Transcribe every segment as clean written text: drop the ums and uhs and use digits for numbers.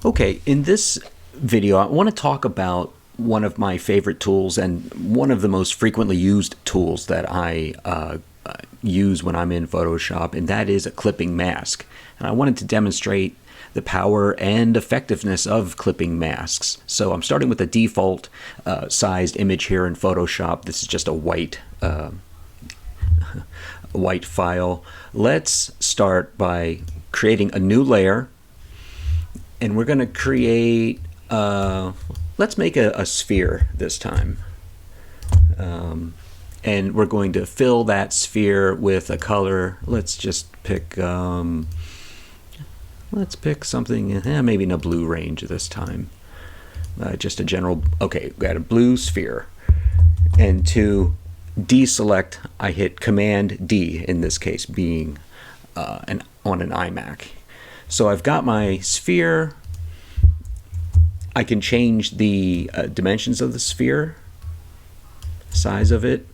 Okay, in this video, I want to talk about one of my favorite tools and one of the most frequently used tools that I use when I'm in Photoshop, and that is a clipping mask. And I wanted to demonstrate the power and effectiveness of clipping masks. So I'm starting with a default sized image here in Photoshop. This is just a white file. Let's start by creating a new layer. And we're going to create, let's make a sphere this time. And we're going to fill that sphere with a color. Let's just pick, let's pick something, maybe in a blue range this time. Just a general, okay, we got a blue sphere. And to deselect, I hit Command D, in this case being on an iMac. So I've got my sphere. I can change the dimensions of the sphere, size of it.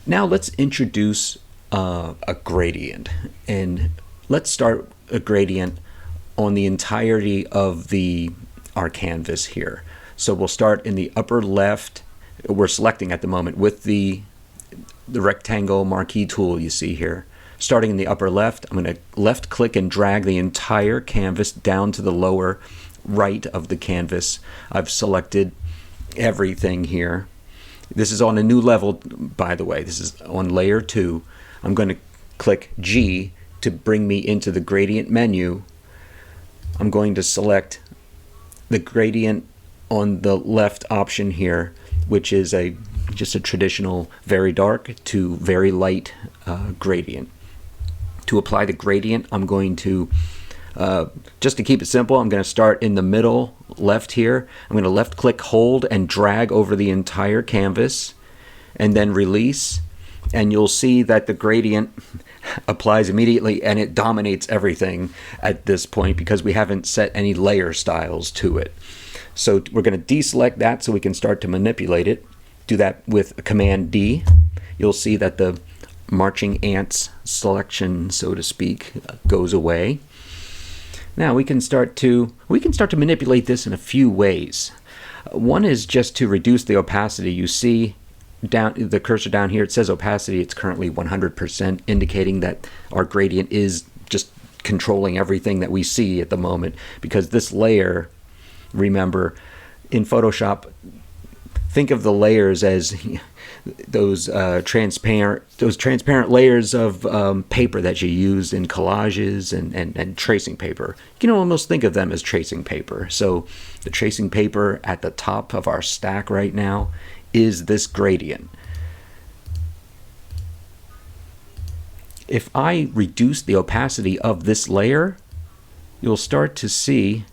Now let's introduce a gradient, and let's start a gradient on the entirety of our canvas here. So we'll start in the upper left. We're selecting at the moment with the rectangle marquee tool you see here. Starting in the upper left, I'm going to left click and drag the entire canvas down to the lower right of the canvas. I've selected everything here. This is on a new level, by the way. This is on layer 2. I'm going to click G to bring me into the gradient menu. I'm going to select the gradient on the left option here, which is just a traditional very dark to very light gradient. To apply the gradient, I'm going to, just to keep it simple, I'm going to start in the middle left here. I'm going to left click, hold, and drag over the entire canvas, and then release. And you'll see that the gradient applies immediately, and it dominates everything at this point because we haven't set any layer styles to it. So we're going to deselect that so we can start to manipulate it. Do that with Command D. You'll see that the marching ants selection, so to speak, goes away. Now we can start to manipulate this in a few ways. One is just to reduce the opacity. You see down the cursor down here, it says opacity. It's currently 100%, indicating that our gradient is just controlling everything that we see at the moment, because this layer, remember, in Photoshop, think of the layers as those transparent layers of paper that you use in collages and tracing paper. You can almost think of them as tracing paper. So the tracing paper at the top of our stack right now is this gradient. If I reduce the opacity of this layer, you'll start to see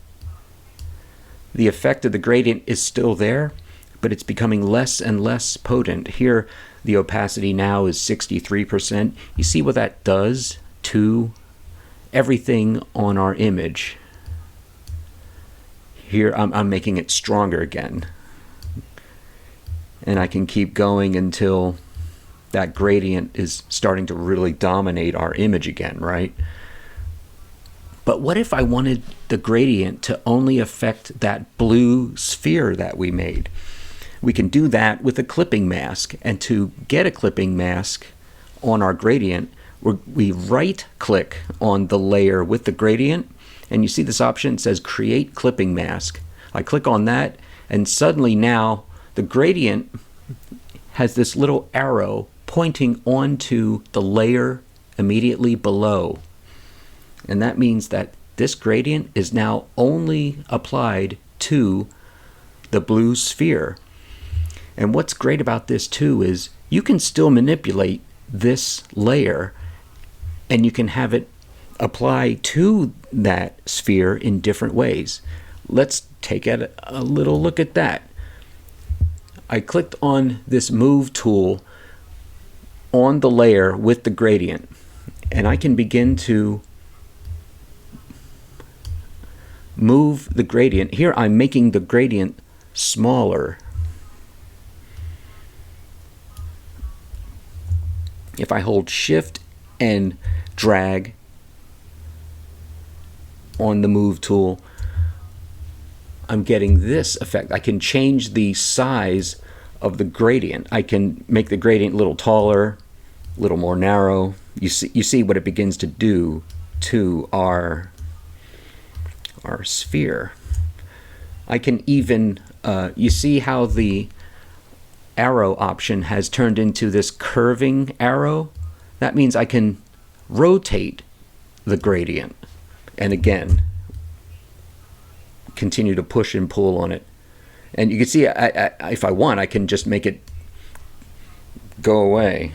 the effect of the gradient is still there, but it's becoming less and less potent. Here, the opacity now is 63%. You see what that does to everything on our image. Here, I'm making it stronger again. And I can keep going until that gradient is starting to really dominate our image again, right? But what if I wanted the gradient to only affect that blue sphere that we made? We can do that with a clipping mask. And to get a clipping mask on our gradient, we right click on the layer with the gradient, and you see this option, it says create clipping mask. I click on that, and suddenly now the gradient has this little arrow pointing onto the layer immediately below. And that means that this gradient is now only applied to the blue sphere. And what's great about this too is you can still manipulate this layer, and you can have it apply to that sphere in different ways. Let's take a little look at that. I clicked on this move tool on the layer with the gradient, and I can begin to move the gradient. Here I'm making the gradient smaller. If I hold Shift and drag, on the move tool, I'm getting this effect. I can change the size of the gradient. I can make the gradient a little taller, a little more narrow. You see what it begins to do to our sphere. I can even, you see how the arrow option has turned into this curving arrow? That means I can rotate the gradient. And again, continue to push and pull on it. And you can see, if I want, I can just make it go away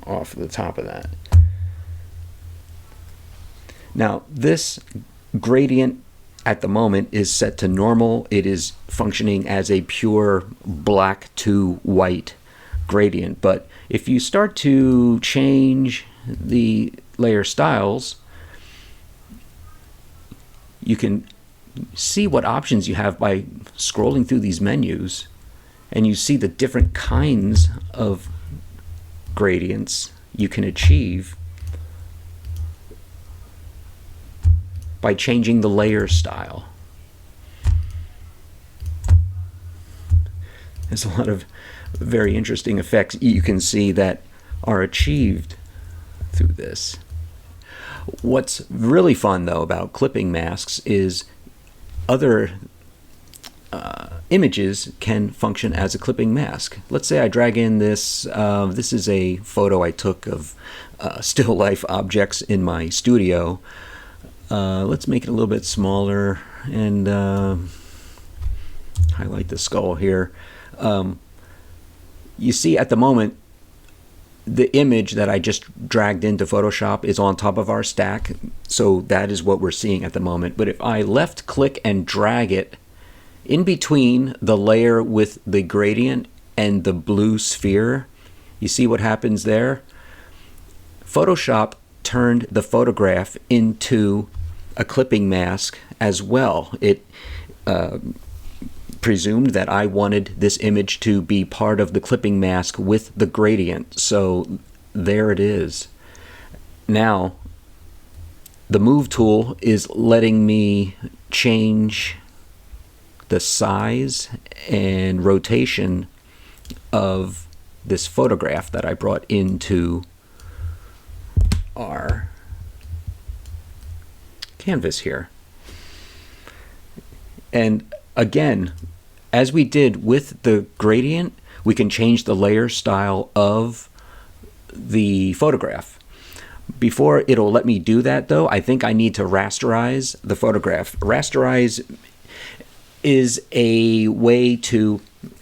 off the top of that. Now, this gradient at the moment is set to normal. It is functioning as a pure black to white gradient. But if you start to change the layer styles, you can see what options you have by scrolling through these menus, and you see the different kinds of gradients you can achieve by changing the layer style. There's a lot of very interesting effects you can see that are achieved through this. What's really fun, though, about clipping masks is other images can function as a clipping mask. Let's say I drag in this. This is a photo I took of still life objects in my studio. Let's make it a little bit smaller and highlight the skull here. You see at the moment, the image that I just dragged into Photoshop is on top of our stack, so that is what we're seeing at the moment. But if I left click and drag it in between the layer with the gradient and the blue sphere, you see what happens there? Photoshop turned the photograph into a clipping mask as well. It presumed that I wanted this image to be part of the clipping mask with the gradient. So there it is. Now, the move tool is letting me change the size and rotation of this photograph that I brought into our canvas here. And again, as we did with the gradient, we can change the layer style of the photograph. Before it'll let me do that, though, I think I need to rasterize the photograph. Rasterize is a way to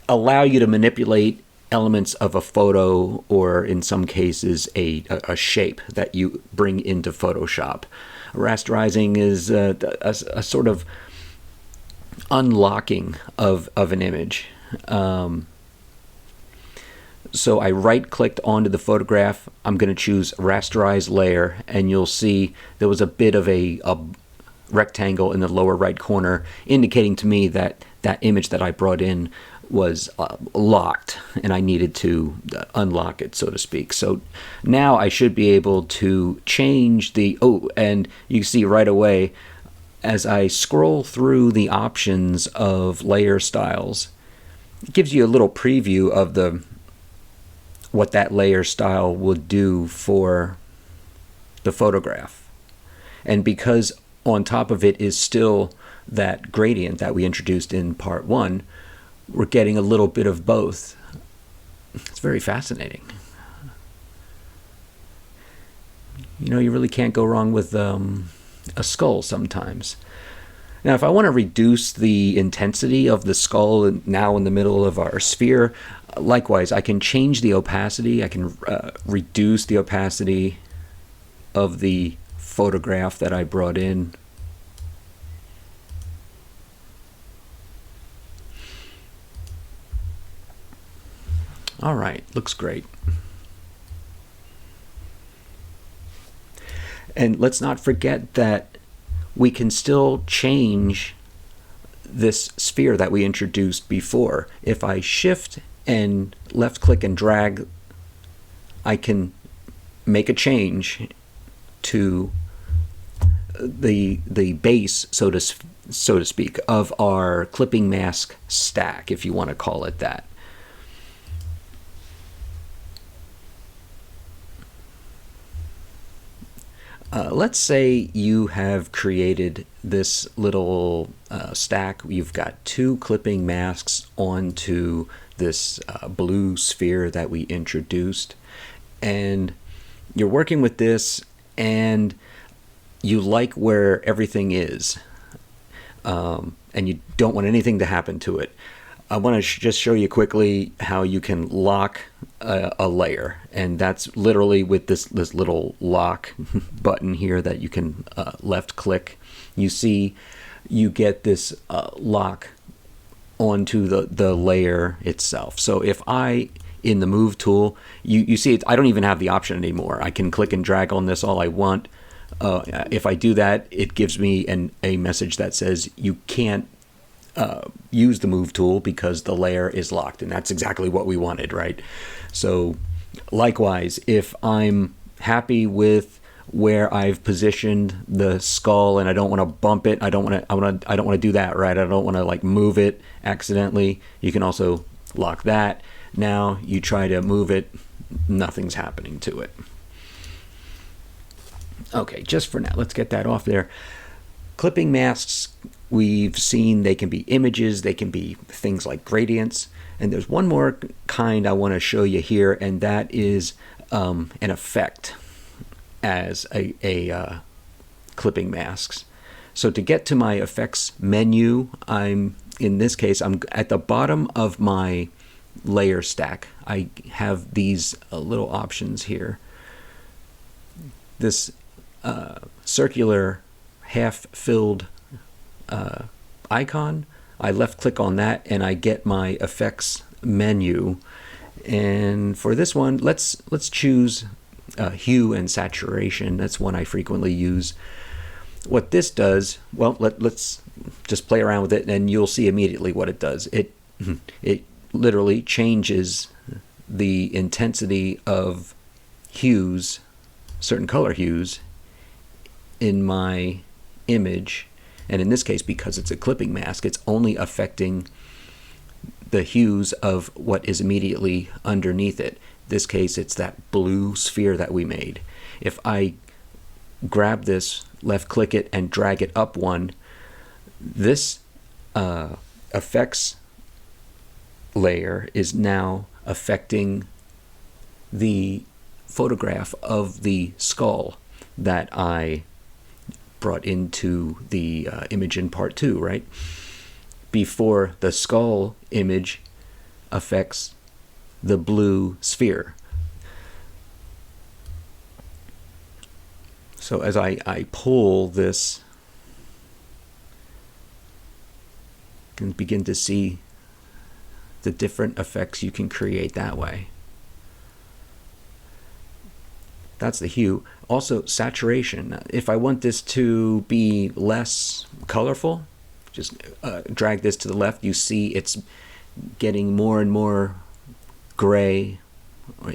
allow you to manipulate elements of a photo, or in some cases a shape that you bring into Photoshop. Rasterizing is a sort of unlocking of an image. So I right-clicked onto the photograph. I'm going to choose Rasterize Layer, and you'll see there was a bit of a rectangle in the lower right corner, indicating to me that that image that I brought in was locked, and I needed to unlock it, so to speak. So now I should be able to change the... Oh, and you see right away, as I scroll through the options of layer styles, it gives you a little preview of what that layer style would do for the photograph. And because on top of it is still that gradient that we introduced in part 1, we're getting a little bit of both. It's very fascinating. You know, you really can't go wrong with a skull sometimes. Now, if I want to reduce the intensity of the skull now in the middle of our sphere, likewise, I can change the opacity. I can reduce the opacity of the photograph that I brought in. All right, looks great. And let's not forget that we can still change this sphere that we introduced before. If I shift and left click and drag, I can make a change to the base, so to speak, of our clipping mask stack, if you want to call it that. Let's say you have created this little stack. You've got 2 clipping masks onto this blue sphere that we introduced, and you're working with this, and you like where everything is, and you don't want anything to happen to it. I want to just show you quickly how you can lock a layer, and that's literally with this little lock button here that you can left click. You see you get this lock onto the layer itself. So if I, in the move tool, you see I don't even have the option anymore. I can click and drag on this all I want. If I do that, it gives me a message that says you can't use the move tool because the layer is locked, and that's exactly what we wanted, right? So likewise, if I'm happy with where I've positioned the skull and I don't want to bump it, I don't want to do that, right? I don't want to like move it accidentally. You can also lock that. Now you try to move it, nothing's happening to it. Okay, just for now, let's get that off there. Clipping masks, we've seen they can be images, they can be things like gradients, and there's one more kind I want to show you here, and that is an effect as a clipping masks. So to get to my effects menu, in this case, I'm at the bottom of my layer stack. I have these little options here. This circular half-filled icon, I left click on that and I get my effects menu. And for this one, let's choose hue and saturation. That's one I frequently use. What this does, well, let's just play around with it and you'll see immediately what it does. It literally changes the intensity of hues, certain color hues, in my image. And in this case, because it's a clipping mask, it's only affecting the hues of what is immediately underneath it. In this case, it's that blue sphere that we made. If I grab this, left click it, and drag it up one, this effects layer is now affecting the photograph of the skull that I brought into the image in part 2, right? Before the skull image affects the blue sphere. So as I pull this, you can begin to see the different effects you can create that way. That's the hue. Also, saturation. If I want this to be less colorful, just drag this to the left. You see it's getting more and more gray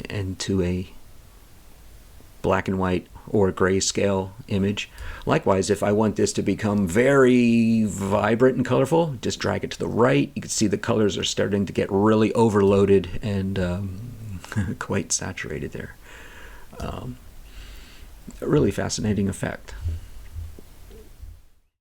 into a black and white or grayscale image. Likewise, if I want this to become very vibrant and colorful, just drag it to the right. You can see the colors are starting to get really overloaded and quite saturated there. A really fascinating effect.